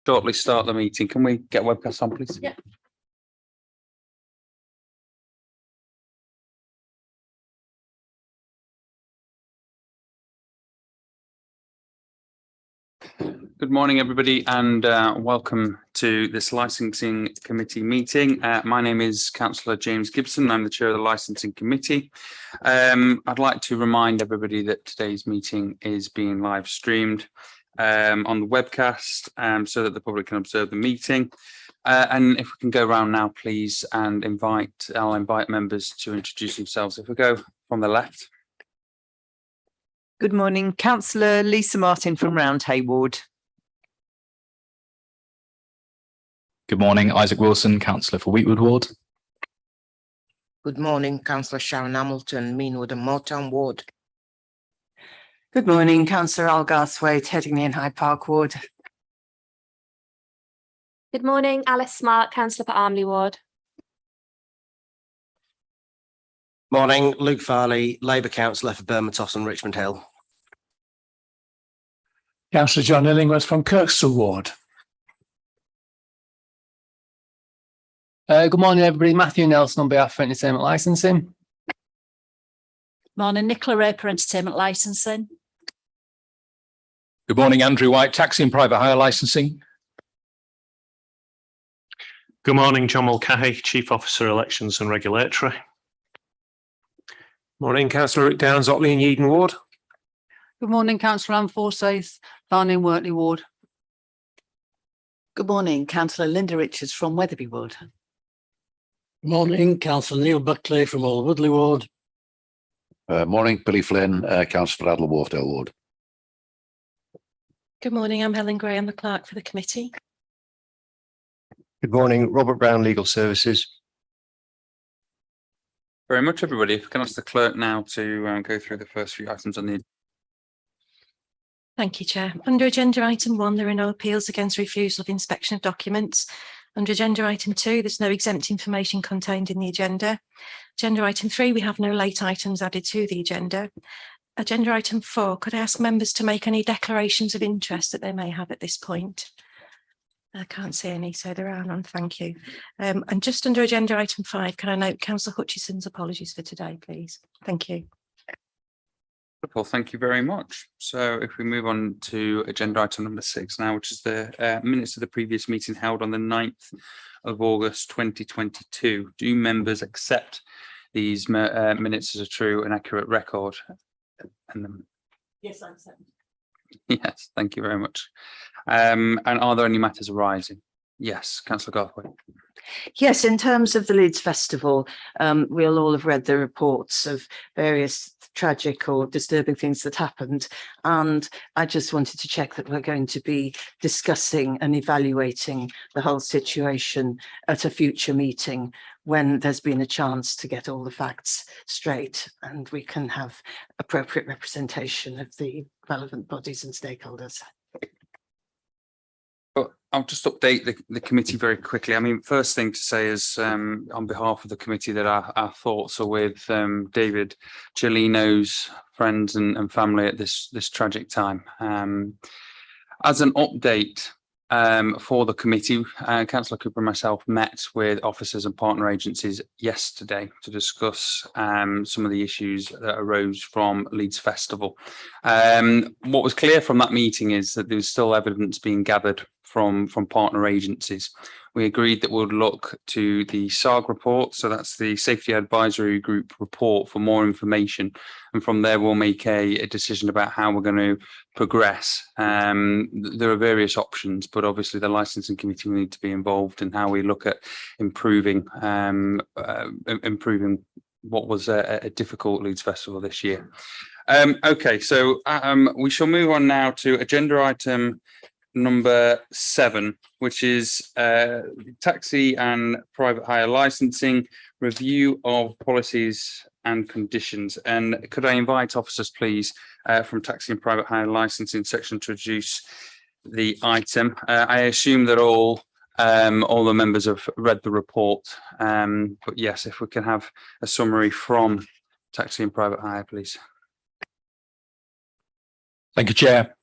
shortly start the meeting. Can we get webcast on, please? Yeah. Good morning, everybody, and welcome to this Licensing Committee meeting. My name is Councillor James Gibson. I'm the Chair of the Licensing Committee. I'd like to remind everybody that today's meeting is being live streamed on the webcast so that the public can observe the meeting. And if we can go around now, please, and I'll invite members to introduce themselves. If we go from the left. Good morning, Councillor Lisa Martin from Roundhay Ward. Good morning, Isaac Wilson, Councillor for Wheatwood Ward. Good morning, Councillor Sharon Hamilton, Meanwood and Moortown Ward. Good morning, Councillor Al Garthwaite, Headingley and Hyde Park Ward. Good morning, Alice Smart, Councillor for Armley Ward. Morning, Luke Farley, Labour Councillor for Bermontos and Richmond Hill. Councillor John Illingworth from Kirkstall Ward. Good morning, everybody. Matthew Nelson on behalf of Entertainment Licensing. Morning, Nicola Raper, Entertainment Licensing. Good morning, Andrew White, Taxi and Private Hire Licensing. Good morning, John Mulcahy, Chief Officer Elections and Regulatory. Morning, Councillor Rick Downs, Otley and Yeadon Ward. Good morning, Councillor Anne Forsyth, Farnham and Wortley Ward. Good morning, Councillor Linda Richards from Wetherby Ward. Good morning, Councillor Neil Buckley from Old Woodley Ward. Morning, Billy Flynn, Councillor for Adler Wharfdale Ward. Good morning, I'm Helen Gray, I'm the clerk for the committee. Good morning, Robert Brown, Legal Services. Very much, everybody. If we can ask the clerk now to go through the first few items on the. Thank you, Chair. Under agenda item 1, there are no appeals against refusal of inspection of documents. Under agenda item 2, there's no exempt information contained in the agenda. Agenda item 3, we have no late items added to the agenda. Agenda item 4, could I ask members to make any declarations of interest that they may have at this point? I can't see any, so there are none, thank you. And just under agenda item 5, can I note Councillor Hutchison's apologies for today, please? Thank you. Well, thank you very much. So if we move on to agenda item number 6 now, which is the minutes of the previous meeting held on the 9th of August 2022. Do members accept these minutes as a true and accurate record? Yes, I accept. Yes, thank you very much. And are there any matters arising? Yes, Councillor Garthwaite. Yes, in terms of the Leeds Festival, we'll all have read the reports of various tragic or disturbing things that happened. And I just wanted to check that we're going to be discussing and evaluating the whole situation at a future meeting when there's been a chance to get all the facts straight and we can have appropriate representation of the relevant bodies and stakeholders. I'll just update the committee very quickly. I mean, first thing to say is on behalf of the committee that our thoughts are with David Cellino's friends and family at this tragic time. As an update for the committee, Councillor Cooper and myself met with officers and partner agencies yesterday to discuss some of the issues that arose from Leeds Festival. What was clear from that meeting is that there was still evidence being gathered from partner agencies. We agreed that we'll look to the SARG report, so that's the Safety Advisory Group report, for more information, and from there we'll make a decision about how we're going to progress. There are various options, but obviously the licensing committee will need to be involved in how we look at improving what was a difficult Leeds Festival this year. Okay, so we shall move on now to agenda item number 7, which is taxi and private hire licensing, review of policies and conditions. And could I invite officers, please, from taxi and private hire licensing section to introduce the item? I assume that all the members have read the report, but yes, if we can have a summary from taxi and private hire, please. Thank you, Chair.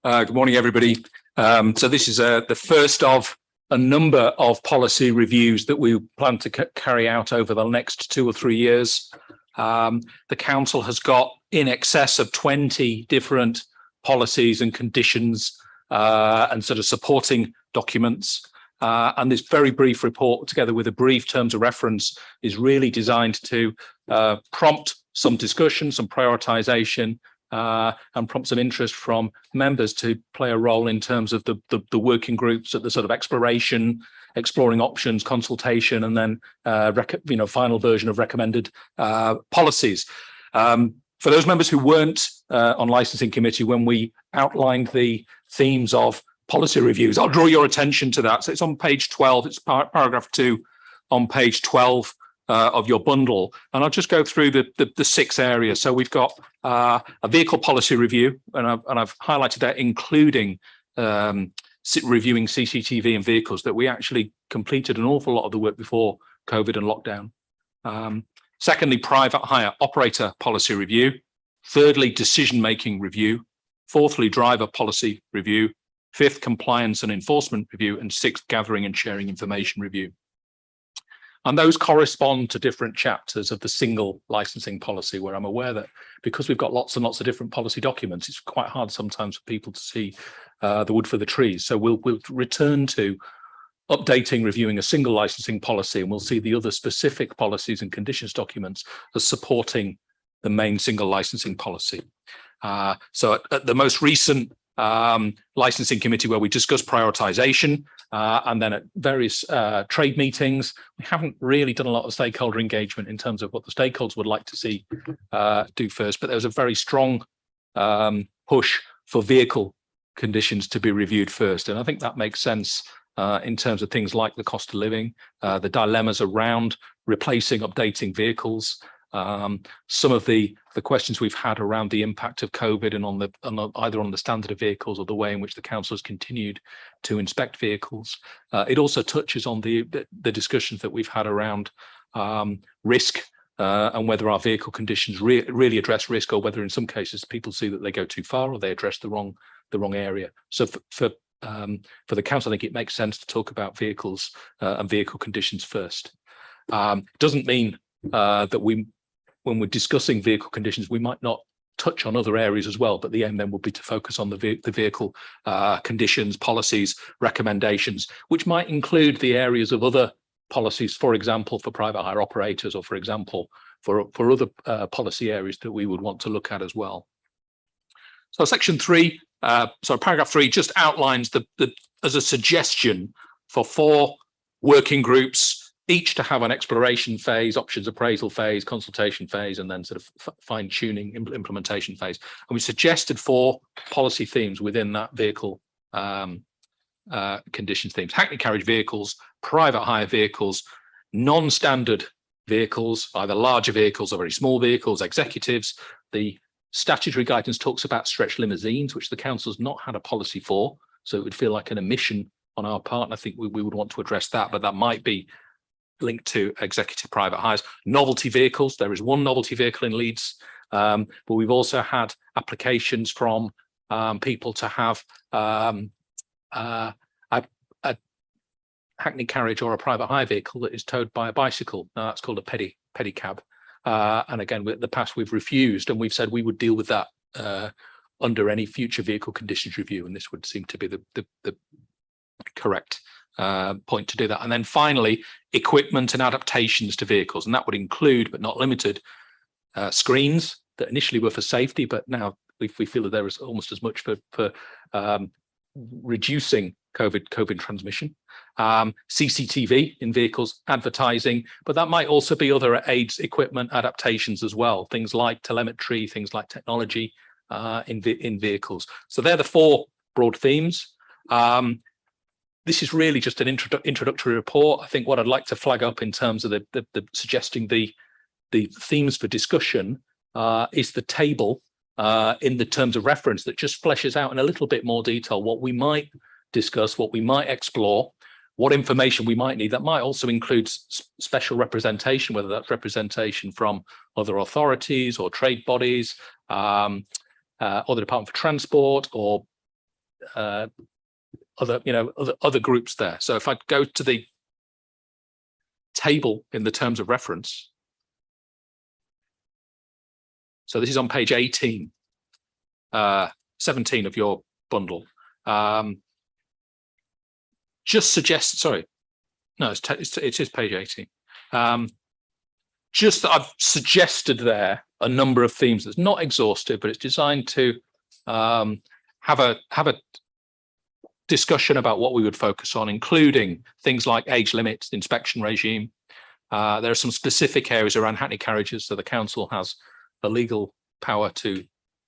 Good morning, everybody. So this is the first of a number of policy reviews that we plan to carry out over the next 2 or 3 years. The council has got in excess of 20 different policies and conditions and sort of supporting documents. And this very brief report, together with a brief terms of reference, is really designed to prompt some discussion, some prioritisation, and prompt some interest from members to play a role in terms of the working groups at the sort of exploring options, consultation, and then final version of recommended policies. For those members who weren't on licensing committee when we outlined the themes of policy reviews, I'll draw your attention to that. So it's on page 12, it's paragraph 2 on page 12 of your bundle. And I'll just go through the 6 areas. So we've got a vehicle policy review, and I've highlighted that, including reviewing CCTV and vehicles, that we actually completed an awful lot of the work before COVID and lockdown. Secondly, private hire operator policy review. Thirdly, decision-making review. Fourthly, driver policy review. 5th, compliance and enforcement review. And 6th, gathering and sharing information review. And those correspond to different chapters of the single licensing policy, where I'm aware that because we've got lots and lots of different policy documents, it's quite hard sometimes for people to see the wood for the trees. So we'll return to updating, reviewing a single licensing policy, and we'll see the other specific policies and conditions documents as supporting the main single licensing policy. So at the most recent licensing committee, where we discussed prioritization, and then at various trade meetings, we haven't really done a lot of stakeholder engagement in terms of what the stakeholders would like to see do first, but there was a very strong push for vehicle conditions to be reviewed first. And I think that makes sense in terms of things like the cost of living, the dilemmas around replacing, updating vehicles, some of the questions we've had around the impact of COVID and either on the standard of vehicles or the way in which the council has continued to inspect vehicles. It also touches on the discussions that we've had around risk and whether our vehicle conditions really address risk, or whether in some cases people see that they go too far or they address the wrong area. So for the council, I think it makes sense to talk about vehicles and vehicle conditions first. Doesn't mean that when we're discussing vehicle conditions, we might not touch on other areas as well, but the aim then will be to focus on the vehicle conditions, policies, recommendations, which might include the areas of other policies, for example, for private hire operators, or for example, for other policy areas that we would want to look at as well. So section 3, paragraph 3 just outlines as a suggestion for 4 working groups, each to have an exploration phase, options appraisal phase, consultation phase, and then sort of fine-tuning implementation phase. And we suggested 4 policy themes within that vehicle conditions themes: hackney carriage vehicles, private hire vehicles, non-standard vehicles, either larger vehicles or very small vehicles, executives. The statutory guidance talks about stretch limousines, which the council's not had a policy for, so it would feel like an omission on our part, and I think we would want to address that, but that might be linked to executive private hires. Novelty vehicles, there is 1 novelty vehicle in Leeds, but we've also had applications from people to have a hackney carriage or a private hire vehicle that is towed by a bicycle. Now that's called a pedicab. And again, in the past we've refused, and we've said we would deal with that under any future vehicle conditions review, and this would seem to be the correct point to do that. And then finally, equipment and adaptations to vehicles, and that would include, but not limited, screens that initially were for safety, but now we feel that there is almost as much for reducing COVID transmission, CCTV in vehicles, advertising, but that might also be other aids, equipment, adaptations as well, things like telemetry, things like technology in vehicles. So they're the 4 broad themes. This is really just an introductory report. I think what I'd like to flag up in terms of the suggesting the themes for discussion is the table in the terms of reference that just fleshes out in a little bit more detail what we might discuss, what we might explore, what information we might need. That might also include special representation, whether that's representation from other authorities or trade bodies, or the Department for Transport, or other groups there. So if I go to the table in the terms of reference, so this is on page 18, 17 of your bundle. Just suggest, sorry, no, it is page 18. Just that I've suggested there a number of themes that's not exhaustive, but it's designed to have a discussion about what we would focus on, including things like age limits, inspection regime. There are some specific areas around hackney carriages, so the council has the legal power to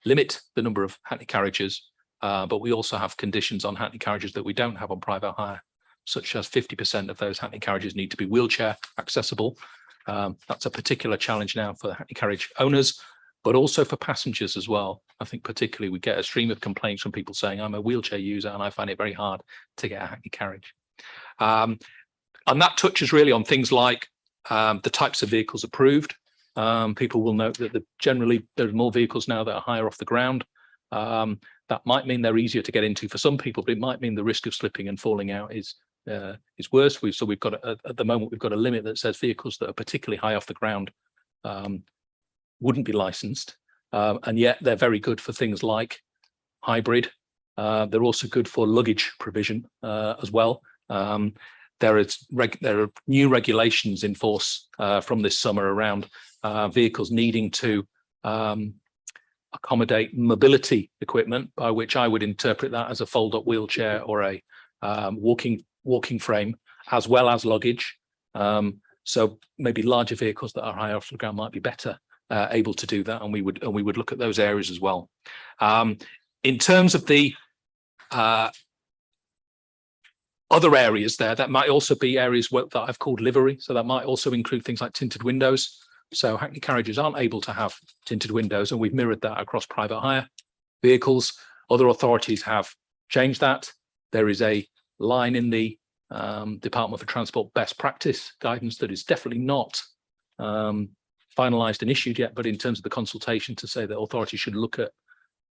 limit the number of hackney carriages, but we also have conditions on hackney carriages that we don't have on private hire, such as 50% of those hackney carriages need to be wheelchair accessible. That's a particular challenge now for hackney carriage owners, but also for passengers as well. I think particularly we get a stream of complaints from people saying, I'm a wheelchair user and I find it very hard to get a hackney carriage. And that touches really on things like the types of vehicles approved. People will note that generally there are more vehicles now that are higher off the ground. That might mean they're easier to get into for some people, but it might mean the risk of slipping and falling out is worse. So we've got at the moment we've got a limit that says vehicles that are particularly high off the ground wouldn't be licensed, and yet they're very good for things like hybrid. They're also good for luggage provision as well. There are new regulations in force from this summer around vehicles needing to accommodate mobility equipment, by which I would interpret that as a fold-up wheelchair or a walking frame, as well as luggage. So maybe larger vehicles that are higher off the ground might be better able to do that, and we would look at those areas as well. In terms of the other areas there, that might also be areas that I've called livery. So that might also include things like tinted windows. So hackney carriages aren't able to have tinted windows, and we've mirrored that across private hire vehicles. Other authorities have changed that. There is a line in the Department for Transport best practice guidance that is definitely not finalised and issued yet, but in terms of the consultation, to say that authorities should look at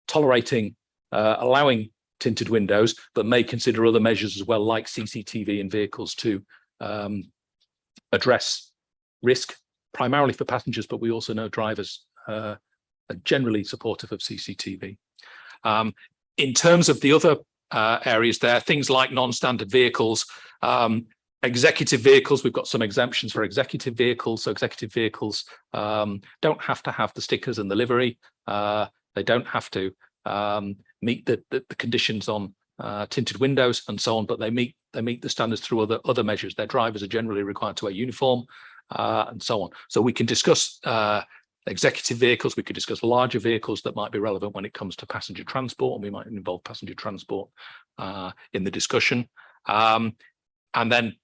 tolerating, allowing tinted windows, but may consider other measures as well, like CCTV in vehicles, to address risk, primarily for passengers, but we also know drivers are generally supportive of CCTV. In terms of the other areas there, things like non-standard vehicles, executive vehicles, we've got some exemptions for executive vehicles. So executive vehicles don't have to have the stickers and the livery. They don't have to meet the conditions on tinted windows and so on, but they meet the standards through other measures. Their drivers are generally required to wear uniform and so on. So we can discuss executive vehicles, we could discuss larger vehicles that might be relevant when it comes to passenger transport, and we might involve passenger transport in the discussion. And then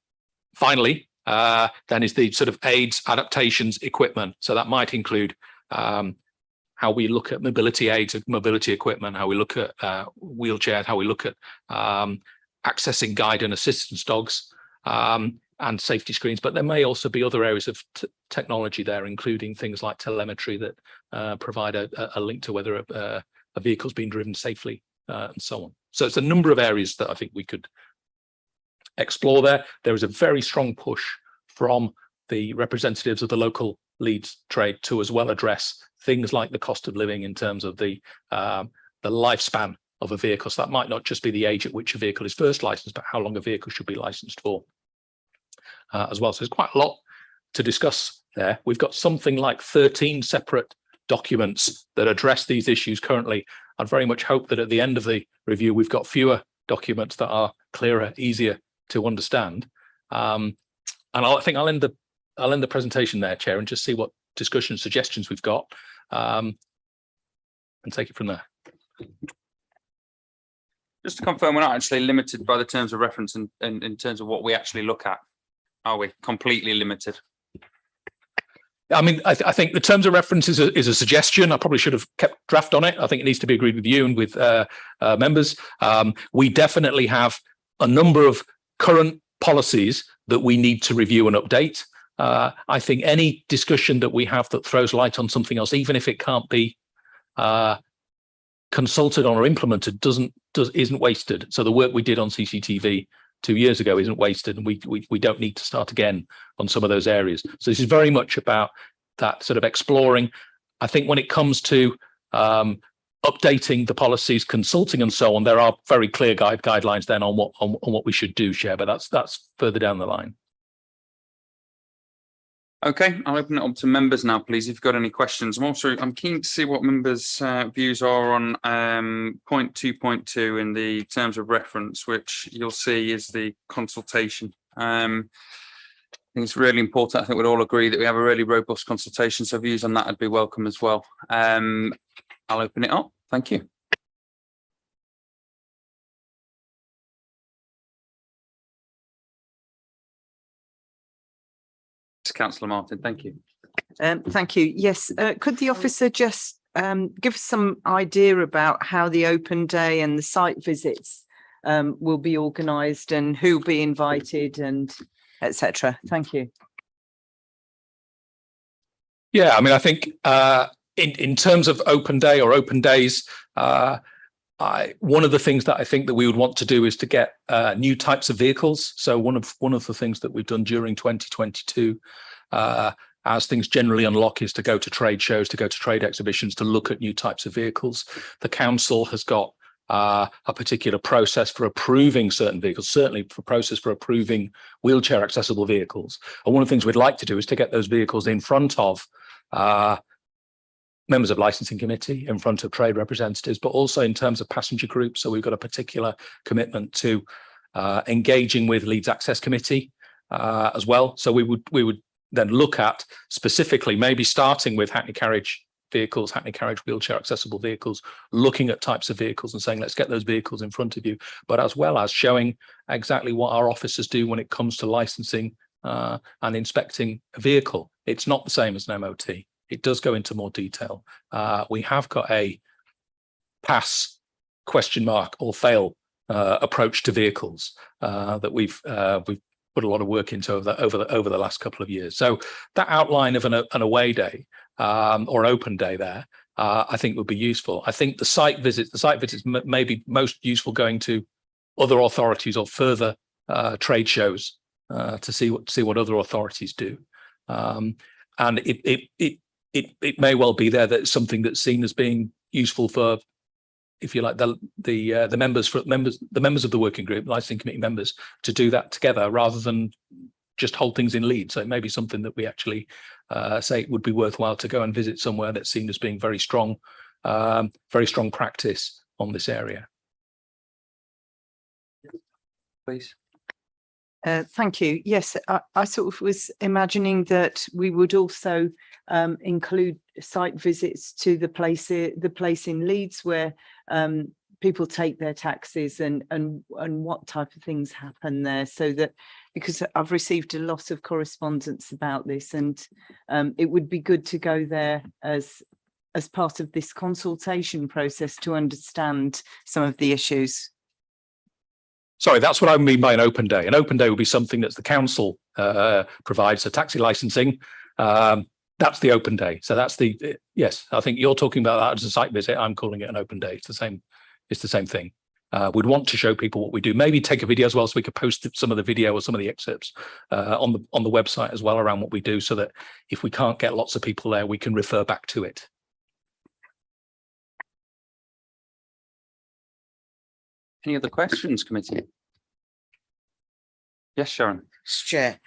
finally, then is the sort of aids, adaptations, equipment. So that might include how we look at mobility aids, mobility equipment, how we look at wheelchairs, how we look at accessing guide and assistance dogs, and safety screens. But there may also be other areas of technology there, including things like telemetry that provide a link to whether a vehicle's been driven safely and so on. So it's a number of areas that I think we could explore there. There is a very strong push from the representatives of the local Leeds trade to as well address things like the cost of living in terms of the lifespan of a vehicle. So that might not just be the age at which a vehicle is first licensed, but how long a vehicle should be licensed for as well. So there's quite a lot to discuss there. We've got something like 13 separate documents that address these issues currently. I'd very much hope that at the end of the review, we've got fewer documents that are clearer, easier to understand. And I think I'll end the presentation there, Chair, and just see what discussion suggestions we've got and take it from there. Just to confirm, we're not actually limited by the terms of reference in terms of what we actually look at, are we? Completely limited? I mean, I think the terms of reference is a suggestion. I probably should have kept draft on it. I think it needs to be agreed with you and with members. We definitely have a number of current policies that we need to review and update. I think any discussion that we have that throws light on something else, even if it can't be consulted on or implemented isn't wasted. So the work we did on CCTV 2 years ago isn't wasted, and we don't need to start again on some of those areas. So this is very much about that sort of exploring. I think when it comes to updating the policies, consulting and so on, there are very clear guidelines then on what we should do, Chair, but that's further down the line. Okay, I'll open it up to members now, please, if you've got any questions. I'm keen to see what members' views are on point 2.2 in the terms of reference, which you'll see is the consultation. I think it's really important. I think we'd all agree that we have a really robust consultation, so views on that would be welcome as well. I'll open it up. Thank you. Councillor Martin, thank you. Thank you. Yes, could the officer just give some idea about how the open day and the site visits will be organised and who will be invited and etc. Thank you. Yeah, I mean, I think in terms of open day or open days, one of the things that I think that we would want to do is to get new types of vehicles. So one of the things that we've done during 2022, as things generally unlock, is to go to trade shows, to go to trade exhibitions, to look at new types of vehicles. The council has got a particular process for approving certain vehicles, certainly for process for approving wheelchair accessible vehicles. And one of the things we'd like to do is to get those vehicles in front of members of licensing committee, in front of trade representatives, but also in terms of passenger groups. So we've got a particular commitment to engaging with Leeds Access Committee as well. So we would then look at specifically, maybe starting with hackney carriage vehicles, hackney carriage wheelchair accessible vehicles, looking at types of vehicles and saying, let's get those vehicles in front of you, but as well as showing exactly what our officers do when it comes to licensing and inspecting a vehicle. It's not the same as an MOT. It does go into more detail. We have got a pass, question mark, or fail approach to vehicles that we've put a lot of work into over the last couple of years. So that outline of an away day or open day there, I think would be useful. I think the site visits may be most useful going to other authorities or further trade shows to see what other authorities do. And it may well be there that it's something that's seen as being useful for, if you like, the members of the working group, licensing committee members, to do that together rather than just hold things in Leeds. So it may be something that we actually say it would be worthwhile to go and visit somewhere that's seen as being very strong practice on this area. Please. Thank you. Yes, I sort of was imagining that we would also include site visits to the place in Leeds where people take their taxis and what type of things happen there, so that, because I've received a lot of correspondence about this, and it would be good to go there as part of this consultation process to understand some of the issues. Sorry, that's what I mean by an open day. An open day would be something that the council provides, so taxi licensing. That's the open day. So that's yes, I think you're talking about that as a site visit. I'm calling it an open day. It's the same thing. We'd want to show people what we do. Maybe take a video as well, so we could post some of the video or some of the excerpts on the website as well around what we do, so that if we can't get lots of people there, we can refer back to it. Any other questions, committee? Yes, Sharon. Chair,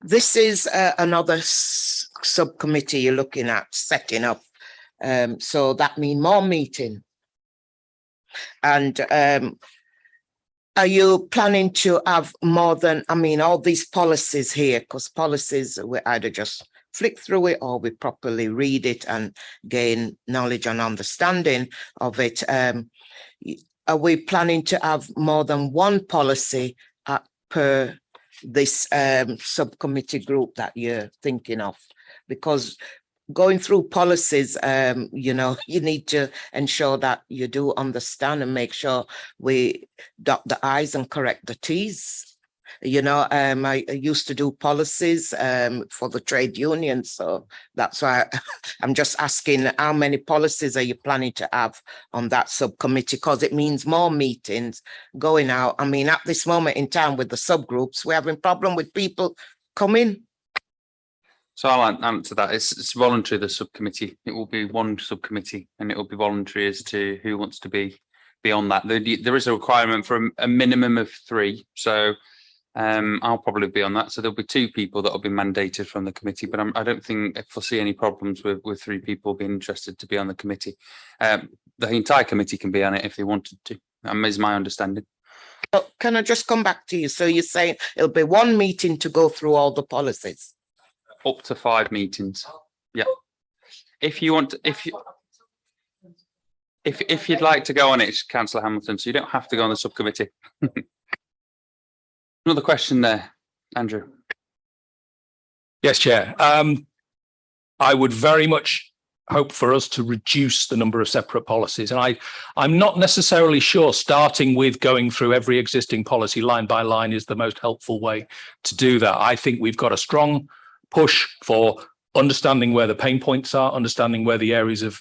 this is another subcommittee you're looking at setting up. So that means more meeting. And are you planning to have more than, I mean, all these policies here, because policies, we either just flick through it or we properly read it and gain knowledge and understanding of it. Are we planning to have more than one policy per this subcommittee group that you're thinking of? Because going through policies, you know, you need to ensure that you do understand and make sure we dot the I's and correct the T's. You know, I used to do policies for the trade union, so that's why I'm just asking how many policies are you planning to have on that subcommittee? Because it means more meetings going out. I mean, at this moment in time with the subgroups, we're having problem with people coming. So I'll answer that. It's voluntary, the subcommittee. It will be one subcommittee and it will be voluntary as to who wants to be on that. There is a requirement for a minimum of 3. So I'll probably be on that. So there'll be 2 people that will be mandated from the committee, but I don't think I foresee any problems with 3 people being interested to be on the committee. The entire committee can be on it if they wanted to, is my understanding. Oh, can I just come back to you? So you're saying it'll be one meeting to go through all the policies? Up to 5 meetings. Yeah. If you want, if you'd like to go on it, Councillor Hamilton, so you don't have to go on the subcommittee. Another question there, Andrew. Yes, Chair. I would very much hope for us to reduce the number of separate policies. And I'm not necessarily sure starting with going through every existing policy line by line is the most helpful way to do that. I think we've got a strong push for understanding where the pain points are, understanding where the areas of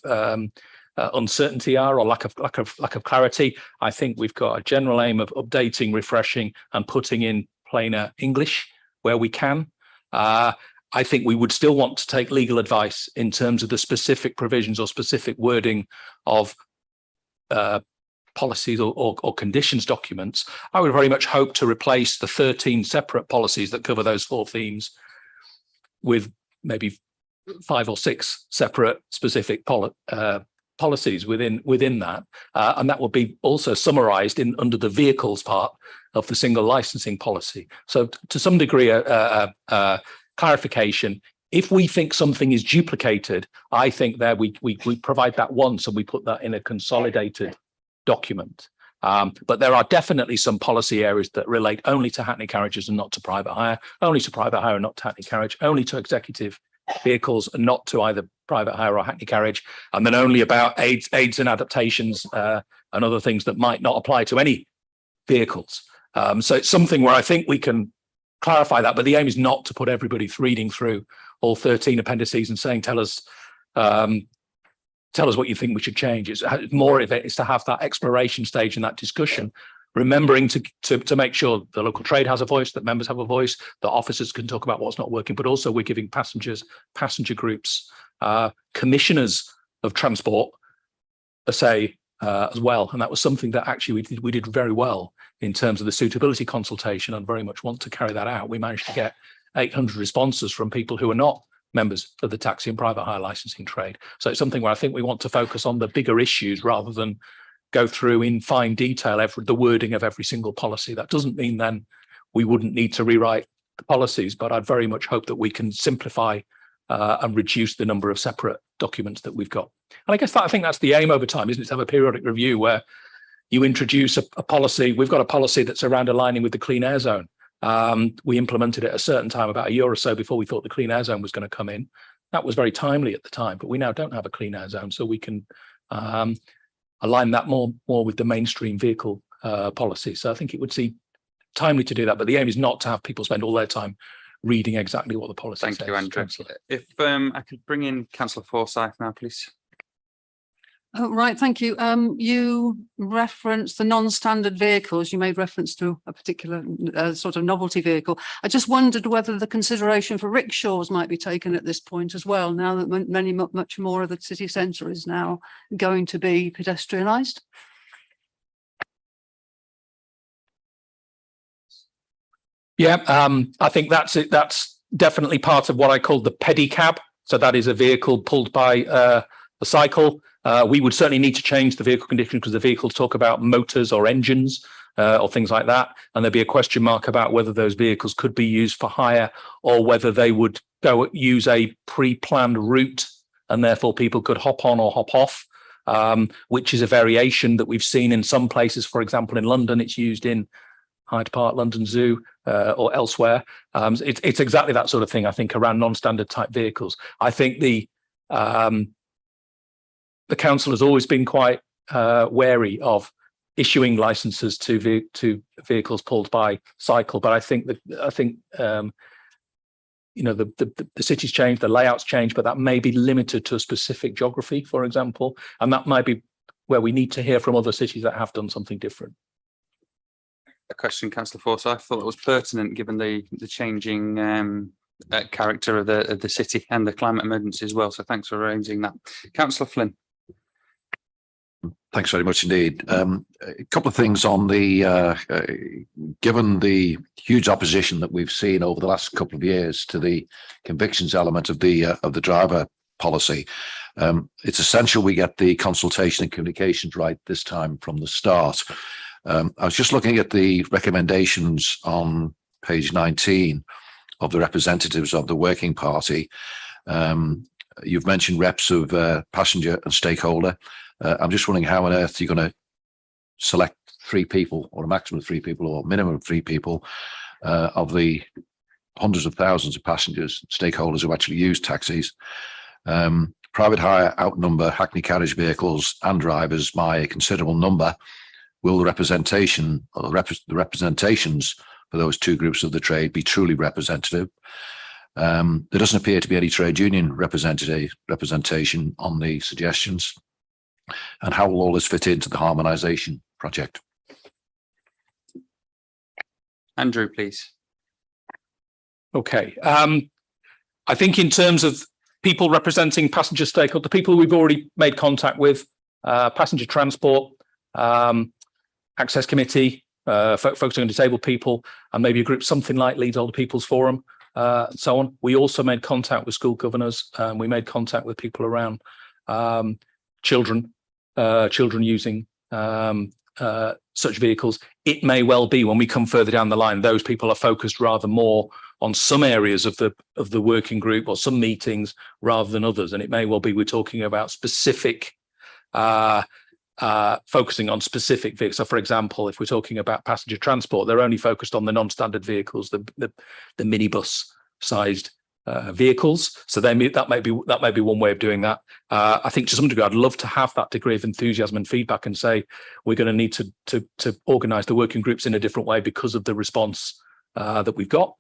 uncertainty are or lack of clarity. I think we've got a general aim of updating, refreshing, and putting in plainer English where we can. I think we would still want to take legal advice in terms of the specific provisions or specific wording of policies or conditions documents. I would very much hope to replace the 13 separate policies that cover those 4 themes with maybe 5 or 6 separate specific policies within that, and that will be also summarised under the vehicles part of the single licensing policy. So to some degree, clarification. If we think something is duplicated, I think that we provide that once and we put that in a consolidated document. But there are definitely some policy areas that relate only to hackney carriages and not to private hire, only to private hire and not to hackney carriage, only to executive vehicles and not to either private hire or hackney carriage, and then only about aids and adaptations and other things that might not apply to any vehicles. So it's something where I think we can clarify that, but the aim is not to put everybody reading through all 13 appendices and saying, tell us what you think we should change. It's more of it is to have that exploration stage and that discussion, remembering to make sure the local trade has a voice, that members have a voice, that officers can talk about what's not working, but also we're giving passenger groups, commissioners of transport a say as well. And that was something that actually we did very well in terms of the suitability consultation, and very much want to carry that out. We managed to get 800 responses from people who are not members of the taxi and private hire licensing trade. So it's something where I think we want to focus on the bigger issues rather than go through in fine detail the wording of every single policy. That doesn't mean then we wouldn't need to rewrite the policies, but I'd very much hope that we can simplify and reduce the number of separate documents that we've got. And I guess I think that's the aim over time, isn't it? To have a periodic review where you introduce a policy. We've got a policy that's around aligning with the clean air zone. We implemented it at a certain time about a year or so before we thought the clean air zone was going to come in. That was very timely at the time, but we now don't have a clean air zone, so we can align that more with the mainstream vehicle policy. So I think it would seem timely to do that, but the aim is not to have people spend all their time reading exactly what the policy says. Thank you, Andrew. If I could bring in Councillor Forsyth now, please. Oh, right, thank you. You referenced the non-standard vehicles. You made reference to a particular sort of novelty vehicle. I just wondered whether the consideration for rickshaws might be taken at this point as well, now that much more of the city centre is now going to be pedestrianised. Yeah, I think that's it. That's definitely part of what I call the pedicab. So that is a vehicle pulled by a cycle. We would certainly need to change the vehicle condition because the vehicles talk about motors or engines or things like that. And there'd be a question mark about whether those vehicles could be used for hire or whether they would go use a pre-planned route and therefore people could hop on or hop off, which is a variation that we've seen in some places. For example, in London, it's used in Hyde Park, London Zoo or elsewhere. It's exactly that sort of thing, I think, around non-standard type vehicles. I think the council has always been quite wary of issuing licenses to vehicles pulled by cycle. But I think you know, the city's changed, the layouts changed, but that may be limited to a specific geography, for example, and that might be where we need to hear from other cities that have done something different. A question, Councillor Forsyth. I thought it was pertinent given the changing character of the city and the climate emergency as well. So thanks for arranging that. Councillor Flynn. Thanks very much indeed. A couple of things on the, given the huge opposition that we've seen over the last couple of years to the convictions element of the driver policy, it's essential we get the consultation and communications right this time from the start. I was just looking at the recommendations on page 19 of the representatives of the working party. You've mentioned reps of passenger and stakeholder. I'm just wondering how on earth you're going to select 3 people, or a maximum of 3 people, or minimum of 3 people of the hundreds of thousands of passengers, stakeholders who actually use taxis. Private hire outnumber Hackney carriage vehicles and drivers by a considerable number. Will the representation or the representations for those 2 groups of the trade be truly representative? There doesn't appear to be any trade union representation on the suggestions. And how will all this fit into the harmonisation project? Andrew, please. Okay. I think in terms of people representing passenger stakeholders, the people we've already made contact with, passenger transport, access committee, focusing on disabled people, and maybe a group something like Leeds Older People's Forum, and so on. We also made contact with school governors. We made contact with people around children using such vehicles. It may well be when we come further down the line, those people are focused rather more on some areas of the working group or some meetings rather than others. And it may well be we're talking about specific, focusing on specific vehicles. So, for example, if we're talking about passenger transport, they're only focused on the non-standard vehicles, the minibus-sized vehicles. So that might be one way of doing that. I think to some degree, I'd love to have that degree of enthusiasm and feedback and say we're going to need to organise the working groups in a different way because of the response that we've got.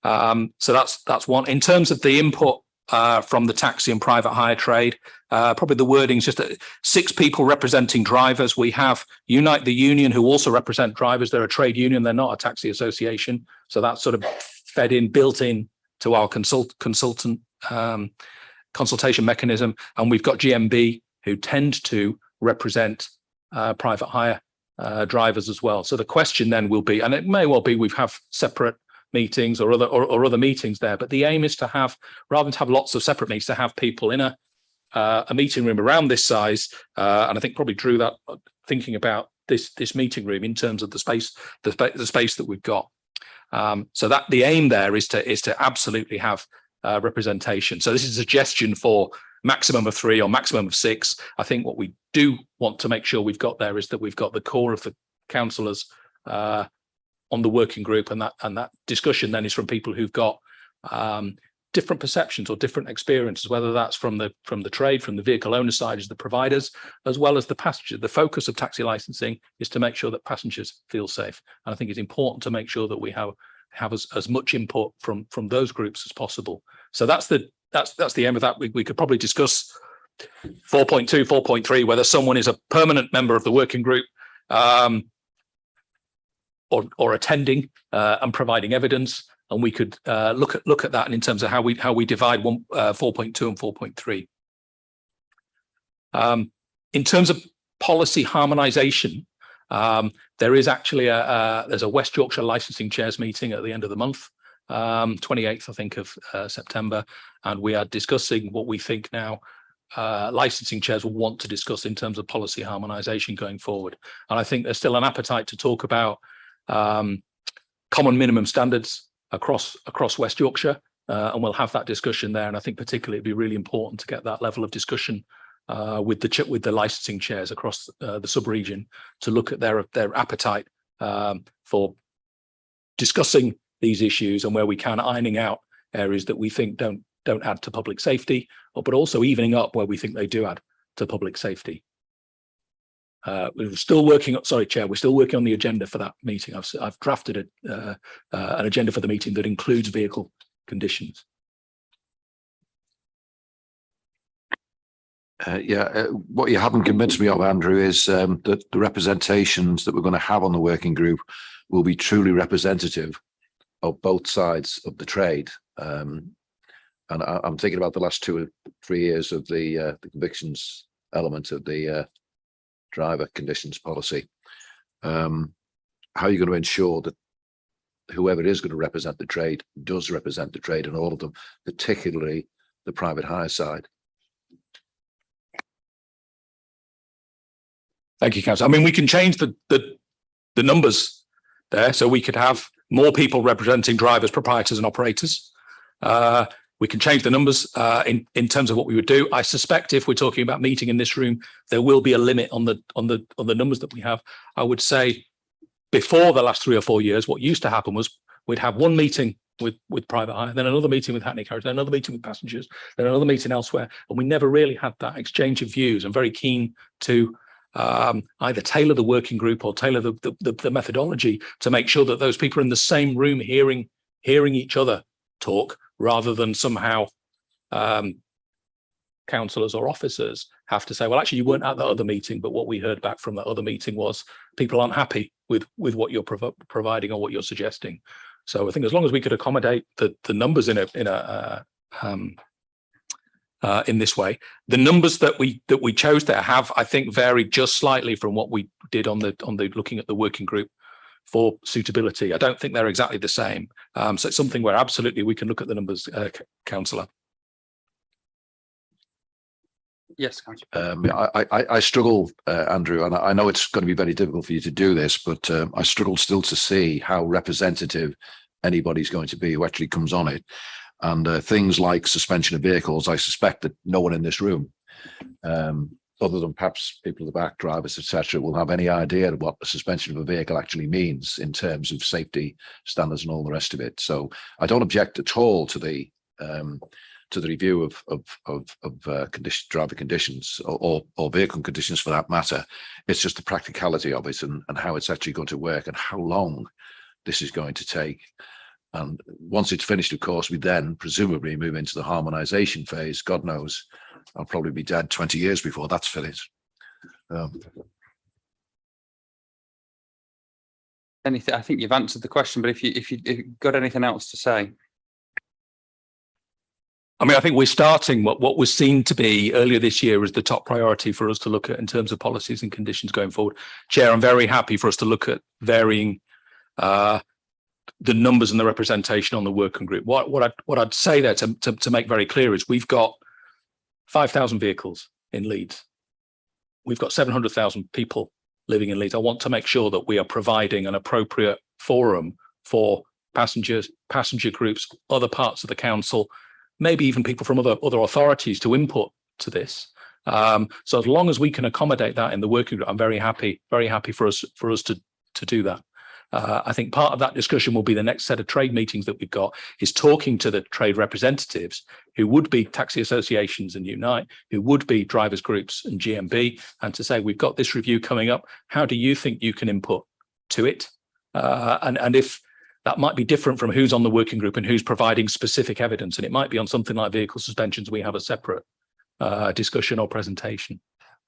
So that's one. In terms of the input from the taxi and private hire trade, probably the wording's just 6 people representing drivers. We have Unite the Union, who also represent drivers. They're a trade union. They're not a taxi association. So that's sort of built in to our consultation mechanism. And we've got GMB, who tend to represent private hire drivers as well. So the question then will be, and it may well be we've have separate meetings or other meetings there, but the aim is to have, rather than to have lots of separate meetings, to have people in a meeting room around this size. And I think probably Drew, that thinking about this meeting room in terms of the space that we've got. So that the aim there is to absolutely have representation. So this is a suggestion for maximum of 3 or maximum of 6. I think what we do want to make sure we've got there is that we've got the core of the councillors on the working group, and that discussion then is from people who've got different perceptions or different experiences, whether that's from the trade, from the vehicle owner side as the providers, as well as the passenger. The focus of taxi licensing is to make sure that passengers feel safe, and I think it's important to make sure that we have as much input from those groups as possible. So that's the aim of that. We could probably discuss 4.2, 4.3, whether someone is a permanent member of the working group or attending and providing evidence, and we could look at that in terms of how we divide 4.2 and 4.3. In terms of policy harmonisation, there is actually there's a West Yorkshire licensing chairs meeting at the end of the month, 28th, I think, of September, and we are discussing what we think now licensing chairs will want to discuss in terms of policy harmonisation going forward. And I think there's still an appetite to talk about common minimum standards across West Yorkshire, and we'll have that discussion there. And I think particularly it'd be really important to get that level of discussion with the licensing chairs across the sub-region to look at their appetite for discussing these issues, and where we can ironing out areas that we think don't add to public safety, but also evening up where we think they do add to public safety. we're still working. Sorry, Chair. We're still working on the agenda for that meeting. I've drafted an agenda for the meeting that includes vehicle conditions. What you haven't convinced me of, Andrew, is that the representations that we're going to have on the working group will be truly representative of both sides of the trade. And I'm thinking about the last 2 or 3 years of the convictions element of the driver conditions policy. How are you going to ensure that whoever is going to represent the trade does represent the trade, and all of them, particularly the private hire side? Thank you, Councillor. I mean, we can change the numbers there, so we could have more people representing drivers, proprietors, and operators. We can change the numbers in terms of what we would do. I suspect if we're talking about meeting in this room, there will be a limit on the numbers that we have. I would say before the last 3 or 4 years, what used to happen was we'd have one meeting with private hire, then another meeting with hackney carriage, then another meeting with passengers, then another meeting elsewhere, and we never really had that exchange of views. I'm very keen to either tailor the working group or tailor the methodology to make sure that those people are in the same room hearing each other talk, rather than somehow councillors or officers have to say, well, actually you weren't at that other meeting, but what we heard back from that other meeting was people aren't happy with what you're providing or what you're suggesting. So I think as long as we could accommodate the numbers in this way, the numbers that we chose there have, I think, varied just slightly from what we did on the looking at the working group for suitability. I don't think they're exactly the same. So it's something where absolutely we can look at the numbers, Councillor. Yes, Councillor. I struggle, Andrew, and I know it's going to be very difficult for you to do this, but I struggle still to see how representative anybody's going to be who actually comes on it. And things like suspension of vehicles, I suspect that no one in this room, other than perhaps people at the back, drivers, etc., will have any idea of what the suspension of a vehicle actually means in terms of safety standards and all the rest of it. So I don't object at all to the review of driver conditions or vehicle conditions for that matter. It's just the practicality of it and how it's actually going to work and how long this is going to take. And once it's finished, of course, we then presumably move into the harmonisation phase. God knows, I'll probably be dead 20 years before that's finished. Anything? I think you've answered the question, but if you've got anything else to say. I mean, I think we're starting what was seen to be earlier this year as the top priority for us to look at in terms of policies and conditions going forward. Chair, I'm very happy for us to look at varying the numbers and the representation on the working group. What I'd say there to make very clear is we've got 5,000 vehicles in Leeds. We've got 700,000 people living in Leeds. I want to make sure that we are providing an appropriate forum for passengers, passenger groups, other parts of the council, maybe even people from other authorities to input to this. So as long as we can accommodate that in the working group, I'm very happy for us to do that. I think part of that discussion will be the next set of trade meetings that we've got is talking to the trade representatives who would be taxi associations and Unite, who would be drivers groups and GMB, and to say, we've got this review coming up. How do you think you can input to it? And if that might be different from who's on the working group and who's providing specific evidence, and it might be on something like vehicle suspensions, we have a separate discussion or presentation.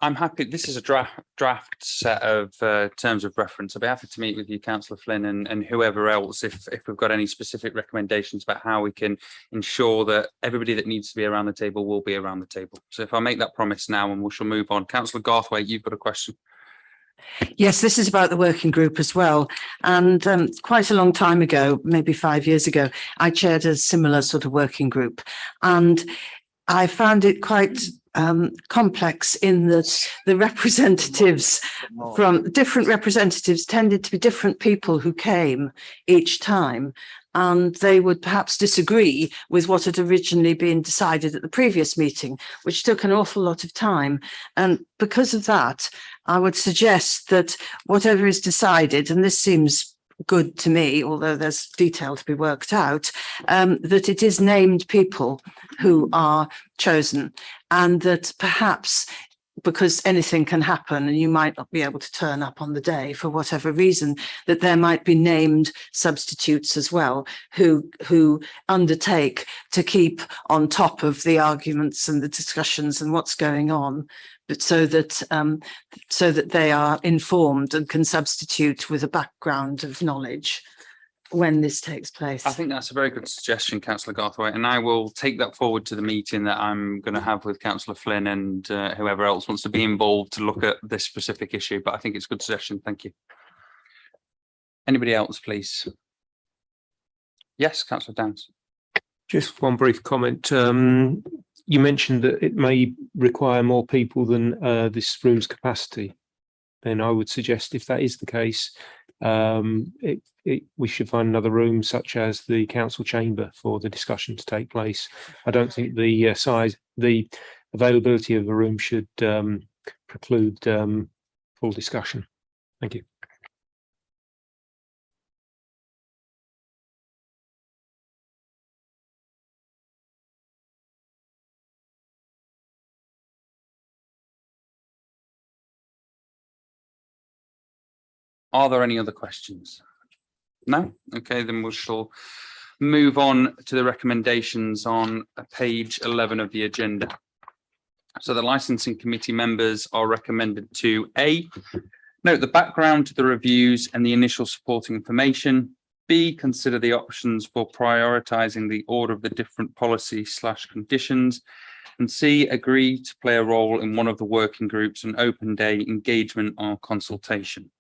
I'm happy. This is a draft set of terms of reference. I'll be happy to meet with you, Councillor Flynn, and whoever else, if we've got any specific recommendations about how we can ensure that everybody that needs to be around the table will be around the table. So if I make that promise now, and we shall move on. Councillor Garthwaite, you've got a question. Yes, this is about the working group as well. And quite a long time ago, maybe 5 years ago, I chaired a similar sort of working group. And I found it quite complex in that the representatives from different representatives tended to be different people who came each time, and they would perhaps disagree with what had originally been decided at the previous meeting, which took an awful lot of time. And because of that, I would suggest that whatever is decided, and this seems good to me, although there's detail to be worked out, that it is named people who are chosen, and that perhaps because anything can happen and you might not be able to turn up on the day for whatever reason, that there might be named substitutes as well who undertake to keep on top of the arguments and the discussions and what's going on, but so that they are informed and can substitute with a background of knowledge when this takes place. I think that's a very good suggestion, Councillor Garthwaite, and I will take that forward to the meeting that I'm going to have with Councillor Flynn and whoever else wants to be involved to look at this specific issue. But I think it's a good suggestion. Thank you. Anybody else, please? Yes, Councillor Downs. Just one brief comment. You mentioned that it may require more people than this room's capacity. And I would suggest if that is the case, we should find another room such as the council chamber for the discussion to take place. I don't think the availability of a room should preclude full discussion. Thank you. Are there any other questions? No? Okay, then we shall move on to the recommendations on page 11 of the agenda. So the licensing committee members are recommended to A, note the background to the reviews and the initial supporting information. B, consider the options for prioritising the order of the different policy/conditions. And C, agree to play a role in one of the working groups on open day engagement or consultation.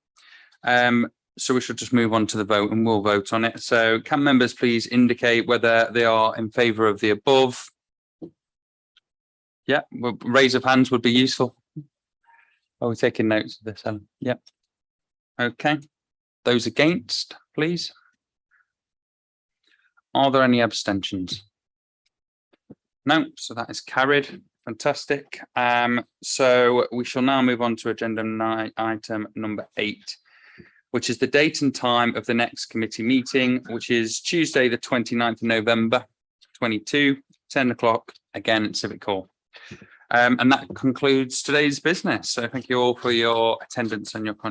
So we should just move on to the vote and we'll vote on it. So can members please indicate whether they are in favour of the above? Yeah, well, raise of hands would be useful. Are we taking notes of this, Ellen? Yeah. Okay. Those against, please. Are there any abstentions? No, so that is carried. Fantastic. So we shall now move on to agenda item number 8. Which is the date and time of the next committee meeting, which is Tuesday, the 29th of November, 22, 10 o'clock, again at Civic Hall. And that concludes today's business. So thank you all for your attendance and your contribution.